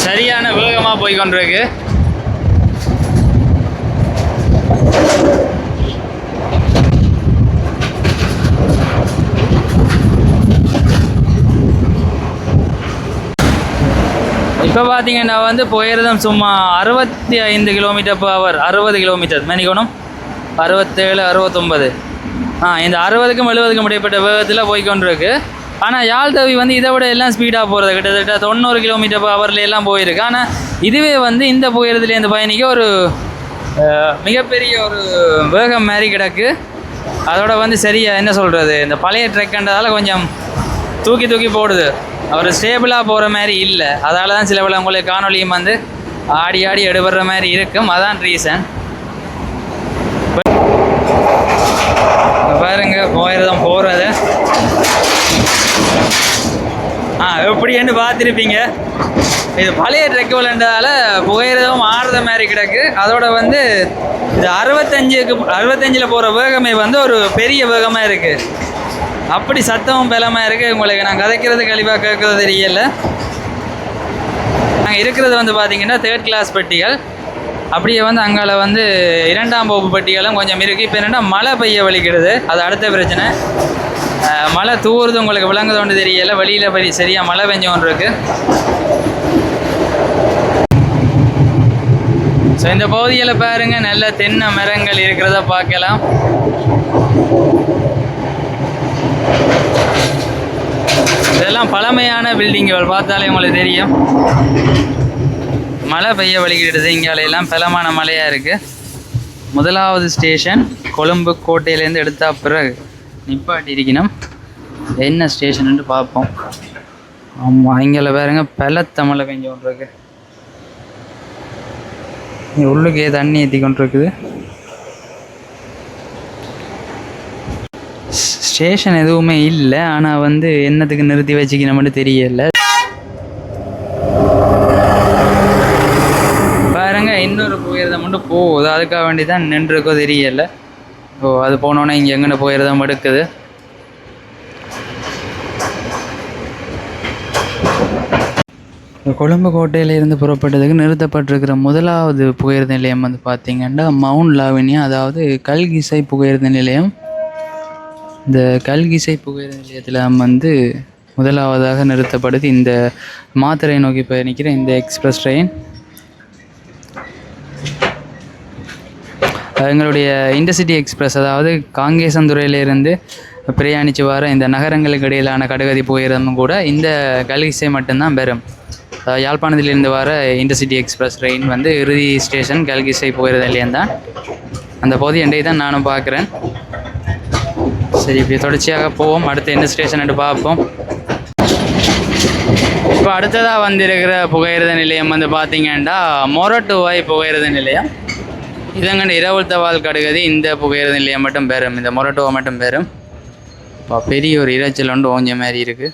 சரியான வேகமாக போய்கொண்டிருக்கு. இப்போ பார்த்தீங்கன்னா வந்து போயிருந்தோம் சும்மா 65 km/h, 60 கிலோமீட்டர் மணிக்கணும், 67, 69, இந்த 60க்கும் 70க்கும் இடைப்பட்ட வேகத்தில் போய்கொண்டிருக்கு. ஆனால் யாழ் தவி வந்து இதை விட எல்லாம் ஸ்பீடாக போகிறது, கிட்டத்தட்ட 90 km/h எல்லாம் போயிருக்கு. ஆனால் இதுவே வந்து இந்த போகிறதுலேருந்து பயணிக்க ஒரு மிகப்பெரிய ஒரு வேகம் மாதிரி கிடக்கு. அதோட வந்து சரியாக என்ன சொல்கிறது, இந்த பழைய ட்ரெக்ன்றதால கொஞ்சம் தூக்கி தூக்கி போடுது. அவர் ஸ்டேபிளாக போகிற மாதிரி இல்லை. அதால் தான் சில வேளை உங்களுக்கு காணொலியும் வந்து ஆடி ஆடி எடுபடுற மாதிரி இருக்கும். அதான் ரீசன். பாருங்க, போயிடுதான் போகிறது. எப்படின்னு பார்த்துருப்பீங்க. இது பழைய ட்ரெக் விளையாண்டதால் புகையிறதும் ஆடுற மாதிரி கிடக்கு. அதோட வந்து இது 65 போகிற வேகமே வந்து ஒரு பெரிய வேகமாக இருக்குது. அப்படி சத்தமும் பலமாக இருக்குது. உங்களுக்கு நான் கதைக்கிறது கழிவாக கேட்குறது தெரியல. நாங்கள் இருக்கிறது வந்து பார்த்திங்கன்னா 3rd class பெட்டிகள். அப்படியே வந்து அங்கால வந்து 2ஆம் வகுப்பு பெட்டிகளும் கொஞ்சம் இருக்குது. இப்போ என்னென்னா மழை பெய்ய வலிக்கிறது, அது அடுத்த பிரச்சனை. மழை தூவுறது உங்களுக்கு விளங்குதோன்னு தெரியல. வெளியில் சரியாக மழை பெஞ்சு கொண்டு இருக்கு. ஸோ இந்த பகுதியில் பாருங்கள், நல்ல தென்னை மரங்கள் இருக்கிறத பார்க்கலாம். இதெல்லாம் பழமையான பில்டிங்குகள், பார்த்தாலே உங்களுக்கு தெரியும். மழை பெய்ய வலிக்கிடுது. இங்காலையெல்லாம் பலமான மழையாக இருக்குது. 1வது ஸ்டேஷன் கொழும்பு கோட்டையிலேருந்து எடுத்தா பிறகு நிப்பாட்டி இருக்கணும். என்ன ஸ்டேஷன்னு பார்ப்போம். ஆமாம், இங்கே பாருங்க பலத்த மழை பெஞ்சு கொண்டிருக்கு. உள்ளுக்கே தண்ணி ஏற்றி கொண்டிருக்குது. ஸ்டேஷன் எதுவுமே இல்லை. ஆனால் வந்து என்னத்துக்கு நிறுத்தி வச்சுக்கணும்னு தெரியல. பாருங்க, இன்னொரு போயிருந்தம் மட்டும் போகுது. அதுக்காக வேண்டி தான் நின்றுருக்கோ தெரியல. அது போனோன்னே இங்கே எங்கன்னு போயிருந்தம் எடுக்குது. கொழும்பு கோட்டையிலிருந்து புறப்பட்டதுக்கு நிறுத்தப்பட்டிருக்கிற 1வது புகையிரத நிலையம் வந்து பார்த்திங்கன்னா மவுண்ட் லாவினியா, அதாவது கல்கிசை புகையிரத நிலையம். இந்த கல்கிசை புகையிரத நிலையத்தில் வந்து 1வதாக நிறுத்தப்படுது இந்த மாத்தறை நோக்கி பயணிக்கிற இந்த எக்ஸ்பிரஸ் ட்ரெயின். எங்களுடைய இன்டர்சிட்டி எக்ஸ்பிரஸ், அதாவது காங்கேசந்துறையிலிருந்து பிரயாணித்து வர இந்த நகரங்களுக்கு இடையிலான கடுகதி புகையிரதமும் கூட இந்த கல்கிசை மட்டும்தான் பெறும். யாழ்ப்பாணத்திலிருந்து வர இன்டர்சிட்டி எக்ஸ்பிரஸ் ட்ரெயின் வந்து இறுதி ஸ்டேஷன் கல்கிசை புகையிரத நிலையம் தான். அந்த பகுதி எண்டை தான் நானும் பார்க்குறேன். சரி, இப்படி தொடர்ச்சியாக போவோம். அடுத்து என்ன ஸ்டேஷன் பார்ப்போம். இப்போ அடுத்ததாக வந்திருக்கிற புகையிரத நிலையம் வந்து பார்த்திங்கன்னா மொரட்டுவாய் புகையிரத நிலையம். இதங்கண்ட இரவுத்தவால் கடுகதி இந்த புகையிரத நிலையம் மட்டும் பெறும். இந்த மொரட்டுவா மட்டும் பெறும். இப்போ பெரிய ஒரு இறைச்சல் ஒன்று ஓஞ்ச மாதிரி இருக்குது.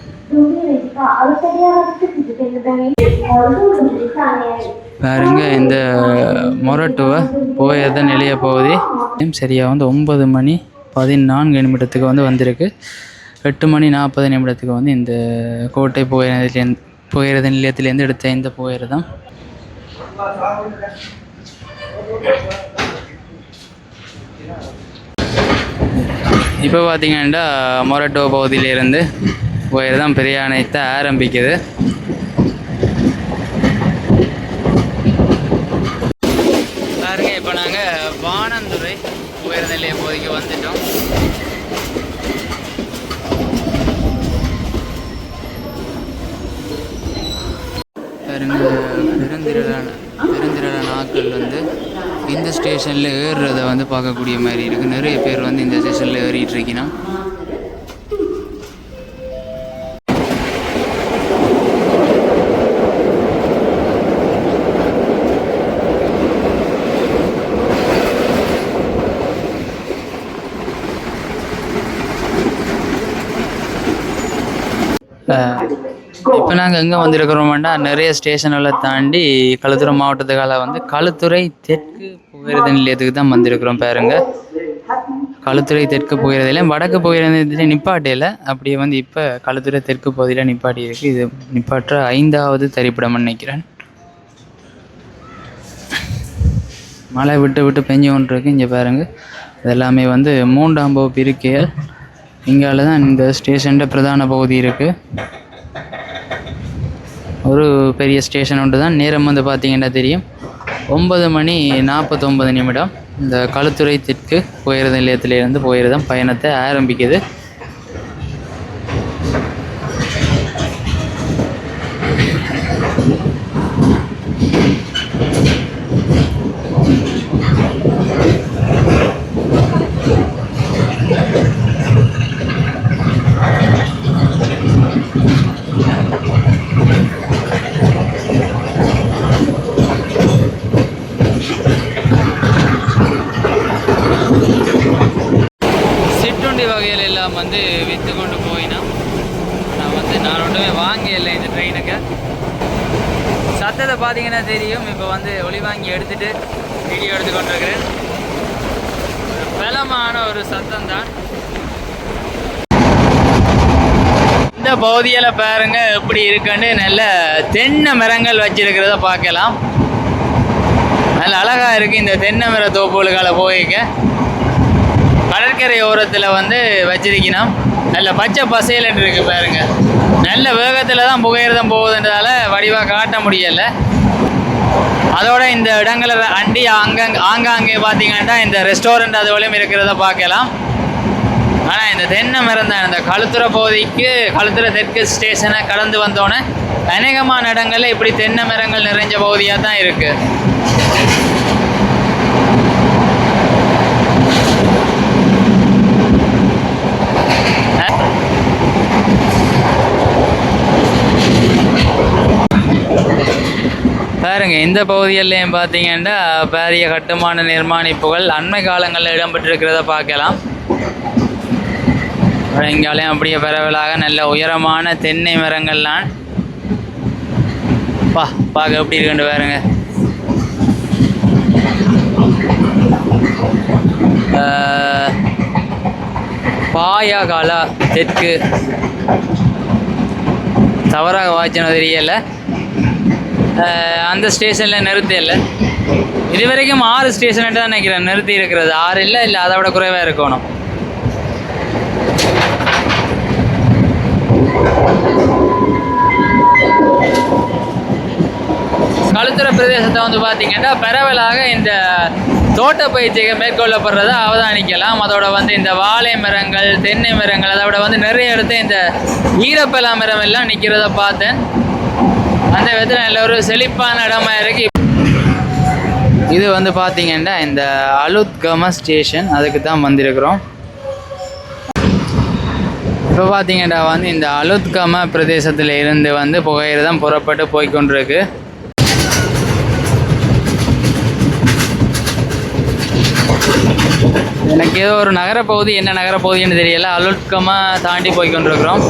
பாருங்க, இந்த மொரட்டுவா புகையிரத நிலைய பகுதி சரியாக வந்து 9:14 வந்து வந்திருக்கு. 8:40 வந்து இந்த கோட்டை புகையிரத நிலையத்திலேருந்து எடுத்த இந்த புகையிரதம். இப்போ பார்த்தீங்கன்னா மொரட்டோ பகுதியிலிருந்து தான் பிரயாணத்தை ஆரம்பிக்குது. பாருங்க, இப்போ நாங்கள் வானந்துறை உயர்நிலைய பகுதிக்கு வந்துட்டோம். பாருங்க, பெருந்திரளான ஆட்கள் இந்த ஸ்டேஷனில் ஏறுறதை பார்க்கக்கூடிய மாதிரி இருக்குது. நிறைய பேர் இந்த ஸ்டேஷனில் ஏறிட்டு இருக்கணும். இப்போ நாங்கள் எங்கே வந்திருக்கிறோம்னா நிறைய ஸ்டேஷன்களை தாண்டி களுத்துறை மாவட்டத்துக்கால களுத்துறை தெற்கு புகையிரத நிலையத்துக்கு தான் வந்திருக்கிறோம். பாருங்க, களுத்துறை தெற்கு புகையிரத நிலையம், வடக்கு புகையிரத நிலையத்தில் நிப்பாட்டியில் அப்படியே இப்போ களுத்துறை தெற்கு பகுதியில் நிப்பாட்டி இருக்குது. இது நிப்பாற்ற 5வது திரைப்படம் நினைக்கிறேன். மழை விட்டு விட்டு பெஞ்சு கொண்டு இருக்கு. இங்கே பாருங்க, இதெல்லாமே 3ஆம் வகுப்பு இருக்கைகள். இங்கால தான் இந்த ஸ்டேஷன் பிரதான பகுதி இருக்குது. ஒரு பெரிய ஸ்டேஷன் ஒன்று தான். நேரம் பார்த்தீங்கன்னா தெரியும், 9:49. இந்த களுத்துறை தெற்கு புகையிரத நிலையத்திலிருந்து புகையிரதம் பயணத்தை ஆரம்பிக்குது. வகையில் எல்லாம் விற்று கொண்டு போயினா நான் ஒன்றுமே வாங்க இல்லை இந்த ட்ரெயினுக்கு. சத்தத்தை பார்த்தீங்கன்னா தெரியும். இப்போ ஒளி வாங்கி எடுத்துகிட்டு வீடியோ எடுத்து கொண்டிருக்கிறேன். ஒரு பலமான ஒரு சத்தம் தான். இந்த பகுதியில் பாருங்க எப்படி இருக்குன்னு நல்ல தென்னை மரங்கள் வச்சிருக்கிறத பார்க்கலாம். நல்ல அழகாக இருக்குது. இந்த தென்னை மர தோப்புகளுக்கால போய்க்க கடற்கரை ஓரத்தில் வச்சிருக்கணும். நல்ல பச்சை பசையில் இருக்குது பாருங்க. நல்ல வேகத்தில் தான் புகையிரதம் போகுதுன்றதால வடிவாக காட்ட முடியலை. அதோட இந்த இடங்களை அண்டி ஆங்காங்கே பார்த்தீங்கன்னா இந்த ரெஸ்டாரண்ட் அதுவரையும் இருக்கிறத பார்க்கலாம். ஆனால் இந்த தென்னை மரம் தான் இந்த களுத்துறை பகுதிக்கு, களுத்துறை தெற்கு ஸ்டேஷனை கடந்து வந்தோடனே அநேகமான இடங்களில் இப்படி தென்னை மரங்கள் நிறைஞ்ச பகுதியாக தான் இருக்குது. பாருங்க, இந்த பகுதியிலையும் பார்த்தீங்கன்னா பாரிய கட்டுமான நிர்மாணிப்புகள் அண்மை காலங்களில் இடம்பெற்றிருக்கிறத பார்க்கலாம். இங்காலையும் அப்படியே பரவலாக நல்ல உயரமான தென்னை மரங்கள்லாம் பார்க்க எப்படி இருக்குன்னு பாருங்க. பாயாகாலா தெற்கு, தவறாக வாய்ச்சினது தெரியலை. அந்த ஸ்டேஷனில் நிறுத்தி இல்லை. இது வரைக்கும் 6 ஸ்டேஷன் தான் நினைக்கிறேன் நிறுத்தி இருக்கிறது. 6 இல்லை அதை விட குறைவாக இருக்கணும். களுத்துறை பிரதேசத்தை பார்த்தீங்கன்னா பரவலாக இந்த தோட்ட பயிற்சிகள் மேற்கொள்ளப்படுறதை அவதானிக்கலாம். அதோட இந்த வாழை மரங்கள், தென்னை மரங்கள், அதோட நிறைய இடத்த இந்த ஈரப்பலா மரம் எல்லாம் நிற்கிறத பார்த்தேன். அந்த விதத்தில் நல்ல ஒரு செழிப்பான இடமா இருக்கு. இது பார்த்தீங்கன்னா இந்த அலுத்கம ஸ்டேஷன், அதுக்கு தான் வந்திருக்கிறோம். இப்போ பார்த்தீங்கன்னா இந்த அலுத்கம பிரதேசத்தில் இருந்து புகையிரதம் புறப்பட்டு போய்கொண்டிருக்கு. எனக்கு ஏதோ ஒரு நகரப்பகுதி, என்ன நகரப்பகுதின்னு தெரியல. அலுத்கம தாண்டி போய்கொண்டிருக்கிறோம்.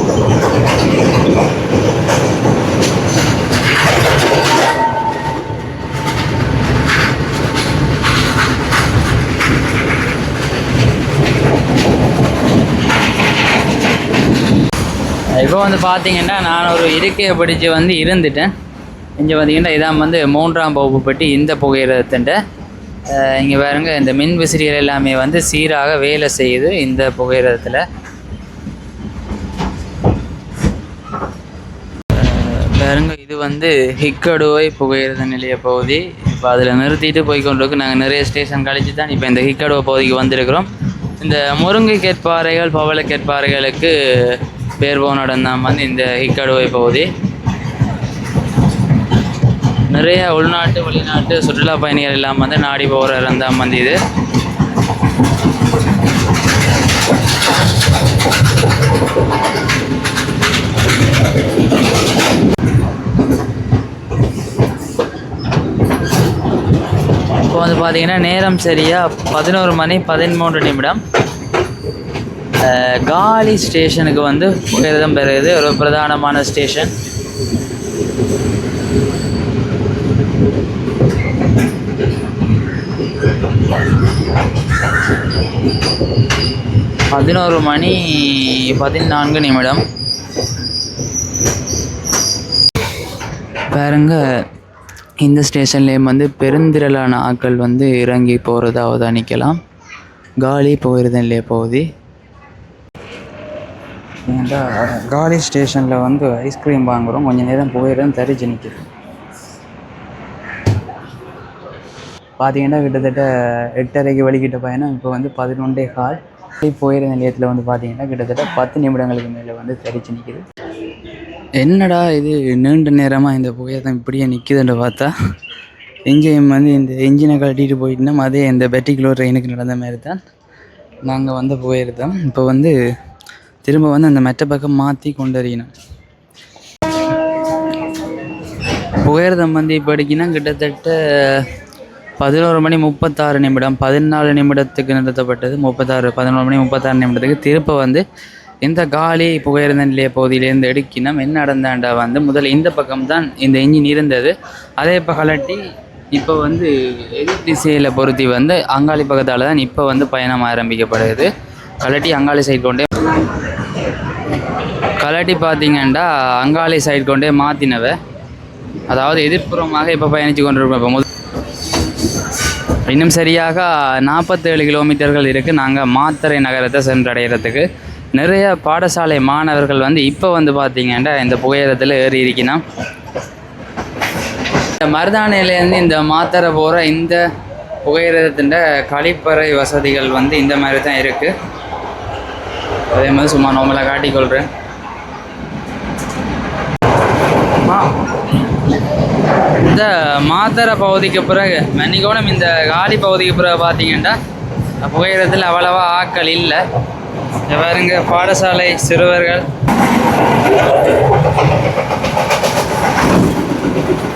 இப்போ பார்த்தீங்கன்னா நான் ஒரு இருக்கையை பிடிச்சி இருந்துட்டேன். இங்கே பார்த்தீங்கன்னா இதான் 3ஆம் வகுப்பு பெட்டி. இந்த புகையிரதத்தின் இங்கே பாருங்க இந்த மின் விசிறிகள் எல்லாமே வந்து சீராக வேலை செய்யுது இந்த புகையிரதத்தில். பாருங்க இது வந்து ஹிக்கடுவை புகையிரத நிலைய பகுதி. இப்போ அதில் நிறுத்திட்டு போய் கொண்டிருக்கு. நாங்கள் நிறைய ஸ்டேஷன் கழிச்சு தான் இப்போ இந்த ஹிக்கடுவை பகுதிக்கு வந்திருக்கிறோம். இந்த முருங்கை கேட்பாறைகள் பவள கேட்பாறைகளுக்கு பேர் போன இடம் தான் வந்து இந்த ஹிக்கடுவை பகுதி. நிறைய உள்நாட்டு வெளிநாட்டு சுற்றுலா பயணிகள் எல்லாம் வந்து நாடி போகிற இடம் தான் வந்து இது. இப்போ வந்து பார்த்தீங்கன்னா நேரம் சரியாக 11:13. காலி ஸ்டேஷனுக்கு வந்து புகையிரதம் பெறுகிறது. ஒரு பிரதானமான ஸ்டேஷன். (11:14) பாருங்க இந்த ஸ்டேஷன்லேயும் வந்து பெருந்திரளான ஆட்கள் வந்து இறங்கி போகிறத அவதானிக்கலாம். காலி புகையிரத நிலைய பகுதி. ஏன்டா காலி ஸ்டேஷனில் வந்து ஐஸ்கிரீம் வாங்குகிறோம், கொஞ்சம் நேரம் புகையிரதம் தரிச்சு நிற்கிது. பார்த்தீங்கன்னா கிட்டத்தட்ட 8:30க்கு வழிகிட்ட பயணம் இப்போ வந்து 11:15. புகையிரத நிலையத்தில் வந்து பார்த்தீங்கன்னா கிட்டத்தட்ட 10 நிமிடங்களுக்கு மேலே வந்து தரிச்சு நிற்கிது. என்னடா இது நீண்ட நேரமாக இந்த புகையிரதம் இப்படியே நிற்கிதுன்னு பார்த்தா எங்கேயும் வந்து இந்த என்ஜினை கட்டிட்டு போயிட்டுனா அதே இந்த பெட்டிக்குலோ ட்ரெயினுக்கு நடந்த மாதிரி தான் நாங்கள் வந்து புகையிரதம் இப்போ வந்து திரும்ப வந்து அந்த மெட்ட பக்கம் மாற்றி கொண்டறியணும். புகையிரதம் வந்து இப்போ அடிக்கினா கிட்டத்தட்ட 11:36. 14 நிமிடத்துக்கு நிறுத்தப்பட்டது. 11:36 திருப்ப வந்து இந்த காலி புகையிரத நிலைய பகுதியிலேருந்து எடுக்கினோம். என்ன நடந்தாண்டா வந்து முதல்ல இந்த பக்கம் தான் இந்த இன்ஜின் இருந்தது. அதே இப்போ கலட்டி இப்போ வந்து எதிர் திசையில் பொருத்தி வந்து அங்காளி பக்கத்தால் தான் இப்போ வந்து பயணம் ஆரம்பிக்கப்படுது. கலட்டி அங்காளி சைடு கொண்டே பார்த்தீங்கன்னா அங்காளி சைடு கொண்டே மாற்றினவ, அதாவது எதிர்ப்புறமாக இப்போ பயணித்து கொண்டிருப்போம். இப்போ இன்னும் சரியாக 47 கிலோமீட்டர்கள் இருக்குது நாங்கள் மாத்தறை நகரத்தை சென்றடைகிறதுக்கு. நிறைய பாடசாலை மாணவர்கள் வந்து இப்போ வந்து பார்த்தீங்கன்னா இந்த புகையிரத்தில் ஏறி இருக்கணும். மருதானையிலேருந்து இந்த மாத்தறை போகிற இந்த புகையிரதத்தின் கழிப்பறை வசதிகள் வந்து இந்த மாதிரி தான் இருக்குது. அதே மாதிரி சும்மா நார்மலாக காட்டிக்கொள்கிறேன். இந்த மாத்தறை பகுதிக்கு பிறகு மன்னிக்கோணும், இந்த காலி பகுதிக்கு பிறகு பார்த்தீங்கன்னா புகையிரத்தில் அவ்வளவா ஆட்கள் இல்லை. பாருங்க பாடசாலை சிறுவர்கள்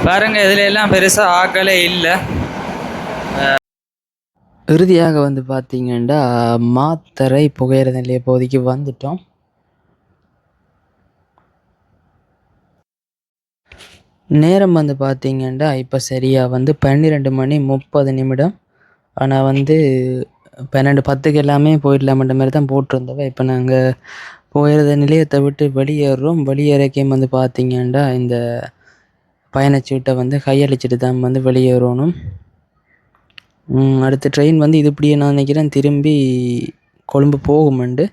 பாருங்க, இதில் எல்லாம் பெருசாக ஆட்களே இல்லை. இறுதியாக வந்து பார்த்தீங்கன்னா மாத்தறை புகையிரத நிலைய பகுதிக்கு வந்துட்டோம். நேரம் வந்து பார்த்தீங்கன்னா இப்போ சரியாக வந்து 12:30. ஆனால் வந்து 12:10 எல்லாமே போயிடலாமன்ற மாதிரி தான் போட்டிருந்தவ. இப்போ நாங்கள் புகையிரத நிலையத்தை விட்டு வெளியேறுறோம். வெளியேறக்கையும் வந்து பார்த்தீங்கன்னா இந்த பயணச்சீட்டை வந்து கையளிச்சிட்டு தான் வந்து வெளியேறணும். அடுத்த ட்ரெயின் வந்து இது இப்படியே நான் நினைக்கிறேன் திரும்பி கொழும்பு போகுமெண்டு.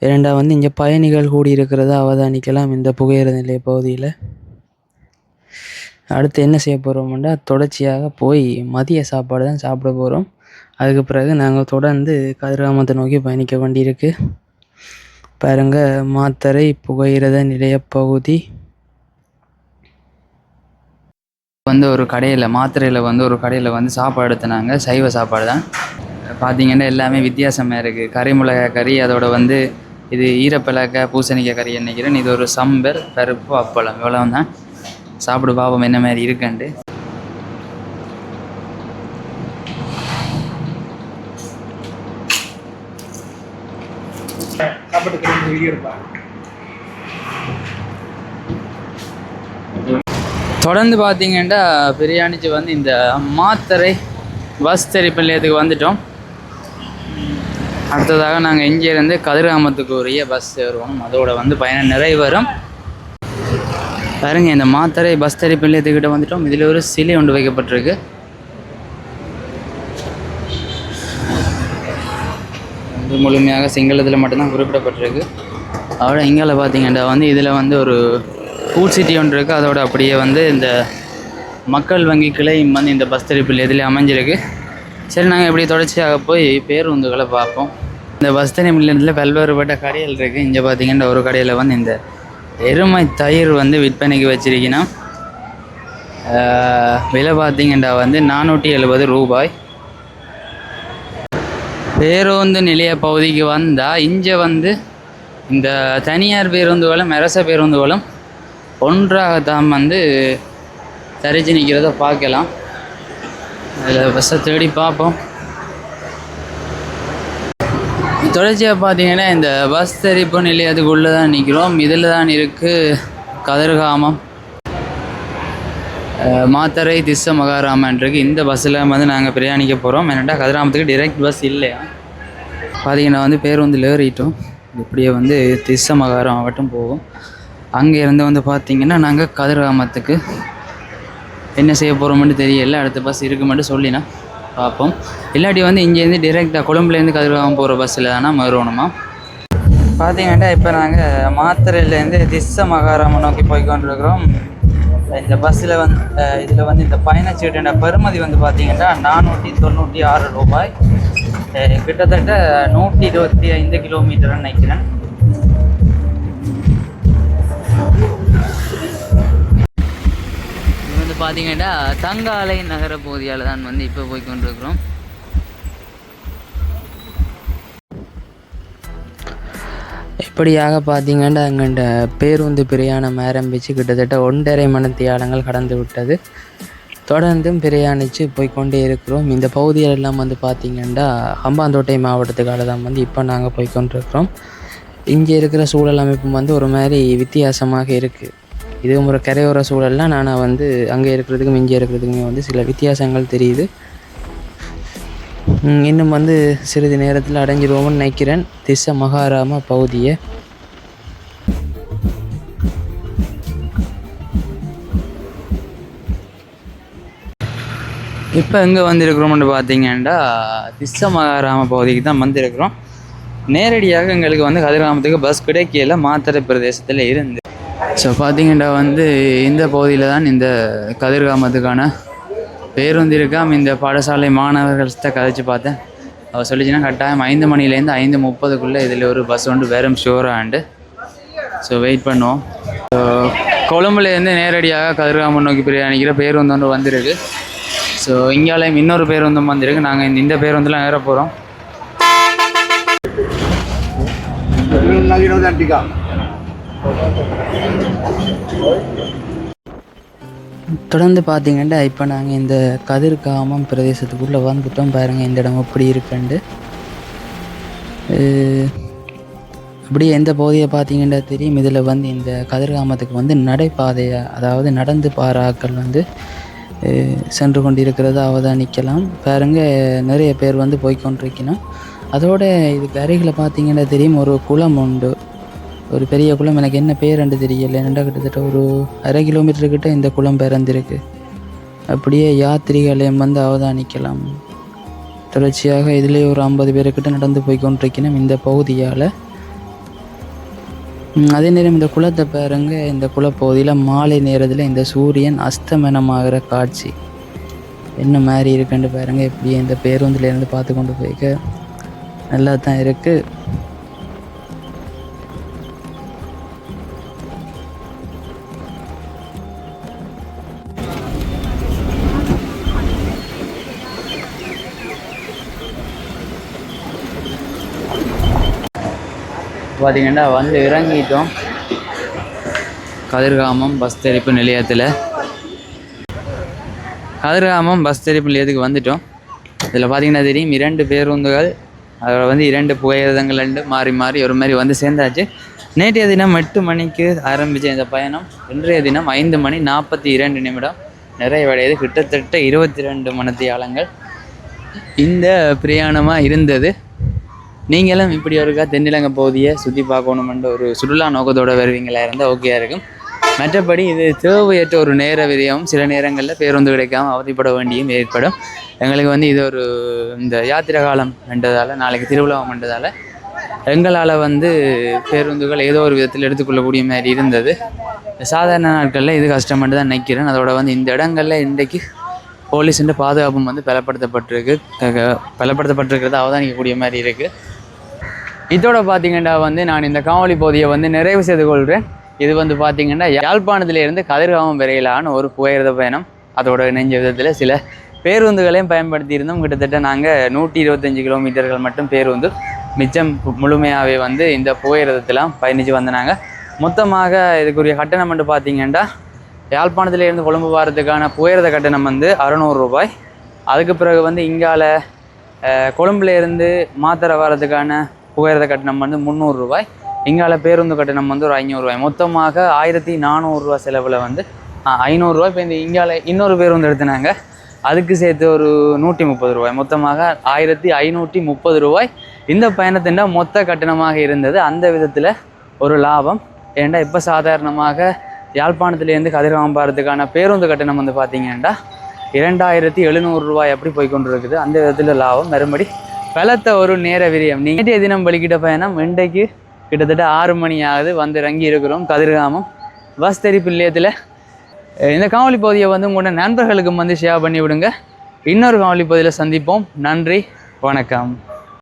இரண்டாவது வந்து இங்கே பயணிகள் கூடி இருக்கிறதா அவதானிக்கலாம் இந்த புகையிரத நிலைய பகுதியில். அடுத்து என்ன செய்ய போகிறோம்னா தொடர்ச்சியாக போய் மதிய சாப்பாடு தான் சாப்பிட போகிறோம். அதுக்கு பிறகு நாங்கள் தொடர்ந்து கதிர்காமத்தை நோக்கி பயணிக்க வேண்டியிருக்கு. பாருங்க மாத்தறை புகையிரத நிலைய பகுதி. வந்து ஒரு கடையில் மாத்தறையில் வந்து ஒரு கடையில் வந்து சாப்பாடு எடுத்துனாங்க. சைவ சாப்பாடு தான். பார்த்தீங்கன்னா எல்லாமே வித்தியாசமாக இருக்குது. கறி மிளகாய் கறி, அதோட வந்து இது ஈரப்பிளக்காய் பூசணிக்காய் கறி நினைக்கிறேன். இது ஒரு சம்பர், பருப்பு, அப்பளம், இவ்வளோ தான். சாப்பிடு பாப்போம் என்ன மாதிரி இருக்குன்ட்டு. தொடர்ந்து பார்த்தீங்கன்னா பிரியாணிச்சு வந்து இந்த மாத்தறை பஸ் தெரிப்பு நிலையத்துக்கு வந்துட்டோம். அடுத்ததாக நாங்கள் இங்கேருந்து கதிர்காமத்துக்கு உரிய பஸ் ஏறுவோம். அதோட வந்து பயணம் நிறைவேறும். பாருங்க இந்த மாத்தறை பஸ் தெரிப்பு நிலையத்துக்கிட்ட வந்துட்டோம். இதில் ஒரு சிலை ஒன்று வைக்கப்பட்டிருக்கு. இது முழுமையாக சிங்களத்தில் மட்டும்தான் குறிப்பிடப்பட்டிருக்கு. அதோட இங்கால பார்த்தீங்கன்னா வந்து இதில் வந்து ஒரு ஃபுட் சிட்டி ஒன்று இருக்குது. அதோட அப்படியே வந்து இந்த மக்கள் வங்கி கிளை வந்து இந்த பஸ் தரிப்பில் எதில் அமைஞ்சிருக்கு. சரி, நாங்கள் எப்படி தொடர்ச்சியாக போய் பேருந்துகளை பார்ப்போம். இந்த பஸ் தரிப்பில் பல்வேறுபட்ட கடைகள் இருக்குது. இங்கே பார்த்தீங்கன்னா ஒரு கடையில் வந்து இந்த எருமை தயிர் வந்து விற்பனைக்கு வச்சிருக்கீங்கன்னா விலை பார்த்தீங்கன்னா வந்து 470 ரூபாய். பேருந்து நிலைய பகுதிக்கு வந்தால் இங்கே வந்து இந்த தனியார் பேருந்துகளும் அரச பேருந்துகளும் ஒன்றாகத்தான் வந்து தரிச்சு நிற்கிறத பார்க்கலாம். அதில் பஸ்ஸை தேடி பார்ப்போம். தொடர்ச்சியாக பார்த்தீங்கன்னா இந்த பஸ் தரிப்பு நிலையத்துக்குள்ளே தான் நிற்கிறோம். இதில் தான் இருக்குது கதிர்காமம் மாத்தரை திஸ்ஸ மகாராமன் இருக்குது. இந்த பஸ்ஸில் வந்து நாங்கள் பிரயாணிக்க போகிறோம். என்னென்னா கதிராமத்துக்கு டிரெக்ட் பஸ் இல்லையா. பார்த்தீங்கன்னா வந்து பேருந்தில் ஏறிட்டோம். இப்படியே வந்து திஸ்ஸ மகாராமம் மட்டும் போகும். அங்கேருந்து வந்து பார்த்திங்கன்னா நாங்கள் கதிர்காமத்துக்கு என்ன செய்ய போகிறோம்னு தெரியல. அடுத்த பஸ் இருக்கு மட்டும் சொல்லினா பார்ப்போம். இல்லாட்டி வந்து இங்கேருந்து டிரெக்டாக கொழும்புலேருந்து கதிர்காமம் போகிற பஸ்ஸில் தானே மறுவணுமா. பார்த்தீங்கன்னா இப்போ நாங்கள் மாத்தரையிலேருந்து திஸ்ஸ மகாராமம் நோக்கி போய்கொண்டிருக்கிறோம். இந்த பஸ்ஸில் வந்து இதில் வந்து இந்த பயணச்சீட்டுன்ற பெறுமதி வந்து பார்த்திங்கன்னா 496 ரூபாய். கிட்டத்தட்ட 125 கிலோமீட்டர்னு நினைக்கிறேன். இது வந்து பார்த்திங்கன்னா தங்காலை நகர பகுதியால் தான் வந்து இப்போ போய்கொண்டிருக்கிறோம். இப்படியாக பார்த்தீங்கன்னா எங்கள்கிட்ட பேருந்து பிரயாணம் ஆரம்பித்து கிட்டத்தட்ட 1.5 மணித்தியாலங்கள் கடந்து விட்டது. தொடர்ந்தும் பிரயாணித்து போய்கொண்டே இருக்கிறோம். இந்த பகுதிகளெல்லாம் வந்து பார்த்திங்கன்னா ஹம்பாந்தோட்டை மாவட்டத்துக்காக தான் வந்து இப்போ நாங்கள் போய்கொண்டிருக்கிறோம். இங்கே இருக்கிற சூழல் அமைப்பும் வந்து ஒரு மாதிரி வித்தியாசமாக இருக்குது. இது ஒரு கரையோர சூழல்லாம் நான் வந்து அங்கே இருக்கிறதுக்கும் இங்கே இருக்கிறதுக்குமே வந்து சில வித்தியாசங்கள் தெரியுது. இன்னும் வந்து சிறிது நேரத்தில் அடைஞ்சிருவோம்னு நினைக்கிறேன் திஸ்ஸ மகாராம பகுதியை. இப்போ எங்கே வந்திருக்கிறோம்னு பார்த்தீங்கன்னா திஸ்ஸ மகாராம பகுதிக்கு தான் வந்திருக்கிறோம். நேரடியாக எங்களுக்கு வந்து கதிர்காமத்துக்கு பஸ் கிடைக்கல மாத்தறை பிரதேசத்தில் இருந்து. ஸோ பார்த்தீங்கன்னா வந்து இந்த பகுதியில் தான் இந்த கதிர்காமத்துக்கான பேருந்து இருக்காம். இந்த பாடசாலை மாணவர்கள்கிட்ட கதைச்சு பார்த்தேன். அவர் சொல்லிச்சுன்னா கட்டாயம் 5 மணிலேருந்து 5:30 இதில் ஒரு பஸ் ஒன்று வேறும் ஷோராண்டு. ஸோ வெயிட் பண்ணுவோம். ஸோ கொழும்புலேருந்து நேரடியாக கதிர்காமம் நோக்கி பிரயாணிக்கிற பேருந்து ஒன்று வந்திருக்கு. ஸோ இங்காலையும் இன்னொரு பேருந்தும் வந்திருக்கு. நாங்கள் இந்த பேருந்துலாம் ஏற போகிறோம். தொடர்ந்து பார்த்தீங்கன்னா இப்போ நாங்கள் இந்த கதிர்காமம் பிரதேசத்துக்குள்ளே வந்துட்டோம். பாருங்கள் இந்த இடம் எப்படி இருக்குண்டு. அப்படியே எந்த பகுதியை பார்த்தீங்கன்னா தெரியும். இதில் வந்து இந்த கதிர்காமத்துக்கு வந்து நடைபாதையை, அதாவது நடந்து பாராக்கள் வந்து சென்று கொண்டிருக்கிறத அவதானிக்கலாம். பாருங்கள் நிறைய பேர் வந்து போய்கொண்டிருக்கணும். அதோட இதுக்கு அருகில் பார்த்தீங்கன்னா தெரியும் ஒரு குளம் உண்டு. ஒரு பெரிய குளம். எனக்கு என்ன பேருண்டு தெரியல. என்னென்னா கிட்டத்தட்ட ஒரு 1/2 கிலோமீட்டர்கிட்ட இந்த குளம் பிறந்திருக்கு. அப்படியே யாத்திரிகளையும் வந்து அவதானிக்கலாம். தொடர்ச்சியாக இதிலே ஒரு 50 பேருக்கிட்ட நடந்து போய்கொண்டிருக்கணும் இந்த பகுதியால். அதே நேரம் இந்த குளத்தை பாருங்க. இந்த குளப்பகுதியில் மாலை நேரத்தில் இந்த சூரியன் அஸ்தமனமாகிற காட்சி என்ன மாதிரி இருக்குன்னு பாருங்கள். இப்படியே இந்த பேருந்துலேருந்து பார்த்து கொண்டு போய்க்க நல்லா தான் இருக்குது. பார்த்திங்கன்னா வந்து இறங்கிட்டோம் கதிர்காமம் பஸ் தரிப்பு நிலையத்தில். கதிர்காமம் பஸ் தரிப்பு நிலையத்துக்கு வந்துட்டோம். இதில் பார்த்திங்கன்னா தெரியும் 2 பேருந்துகள், அதில் வந்து 2 புகையிரதங்கள் 2 மாறி மாறி ஒரு மாதிரி வந்து சேர்ந்தாச்சு. நேற்றைய தினம் 8 மணிக்கு ஆரம்பித்த இந்த பயணம் இன்றைய தினம் 5:42 நிறைவடையுது. கிட்டத்தட்ட 22 மணித்தியாலங்கள் இந்த பிரயாணமாக இருந்தது. நீங்களும் இப்படி ஒருக்கா தென்னிலங்கை பகுதியை சுற்றி பார்க்கணுமென்ற ஒரு சுற்றுலா நோக்கத்தோடு வருவீங்களா இருந்தால் ஓகேயா இருக்கும். மற்றபடி இது தேவையற்ற ஒரு நேர விரயம், சில நேரங்களில் பேருந்து கிடைக்காம அவதிப்பட வேண்டியும் ஏற்படும். எங்களுக்கு வந்து இது ஒரு இந்த யாத்திரை காலம் என்றதால், நாளைக்கு திருவிழாவும் என்றதால் எங்களால் வந்து பேருந்துகள் ஏதோ ஒரு விதத்தில் எடுத்துக்கொள்ளக்கூடிய மாதிரி இருந்தது. சாதாரண நாட்களில் இது கஷ்டப்பட்டு தான் நினைக்கிறேன். அதோட வந்து இந்த இடங்களில் இன்றைக்கு போலீஸுன்ற பாதுகாப்பும் வந்து பலப்படுத்தப்பட்டிருக்கிறது அவதானிக்கக்கூடிய மாதிரி இருக்குது. இதோட பார்த்திங்கன்னா வந்து நான் இந்த காணொளி பகுதியை வந்து நிறைவு செய்து கொள்கிறேன். இது வந்து பார்த்திங்கன்னா யாழ்ப்பாணத்திலிருந்து கதிர்காமம் வரையிலான ஒரு புகையிரத பயணம். அதோட இணைஞ்ச விதத்தில் சில பேருந்துகளையும் பயன்படுத்தியிருந்தோம். கிட்டத்தட்ட நாங்கள் 125 கிலோமீட்டர்கள் மட்டும் பேருந்து, மிச்சம் முழுமையாகவே வந்து இந்த புகையிரதத்தெல்லாம் பயணித்து வந்தாங்க. மொத்தமாக இதுக்குரிய கட்டணம் வந்து பார்த்திங்கன்னா யாழ்ப்பாணத்திலேருந்து கொழும்பு வாரத்துக்கான புகையிரத கட்டணம் வந்து 600 ரூபாய். அதுக்கு பிறகு வந்து இங்கால கொழும்புலேருந்து மாத்தறை வாரத்துக்கான புகையிரத கட்டணம் வந்து 300 ரூபாய். இங்கால பேருந்து கட்டணம் வந்து ஒரு 500 ரூபாய். மொத்தமாக 1400 ரூபா செலவில் வந்து 500 ரூபாய். இப்போ இந்த இங்கால இன்னொரு பேருந்து எடுத்துனாங்க, அதுக்கு சேர்த்து ஒரு 130 ரூபாய். மொத்தமாக 1530 ரூபாய் இந்த பயணத்தின் மொத்த கட்டணமாக இருந்தது. அந்த விதத்தில் ஒரு லாபம். ஏன்டா இப்போ சாதாரணமாக யாழ்ப்பாணத்திலேருந்து கதிர்காமம் போகிறதுக்கான பேருந்து கட்டணம் வந்து பார்த்திங்கன்னா 2700 ரூபாய் அப்படி போய்கொண்டு இருக்குது. அந்த விதத்தில் லாபம். மறுபடி பலத்த ஒரு நேர விரயம். நேற்றைய தினம் வலிக்கிட்ட பயணம் இன்றைக்கு கிட்டத்தட்ட 6 மணி ஆகுது, வந்து இறங்கி இருக்கிறோம் கதிர்காமம் பஸ் தெரிப்பு நிலையத்தில். இந்த காணொளி பகுதியை வந்து உங்களோட நண்பர்களுக்கும் வந்து ஷேர் பண்ணி விடுங்க. இன்னொரு காணொளி பகுதியில் சந்திப்போம். நன்றி, வணக்கம்.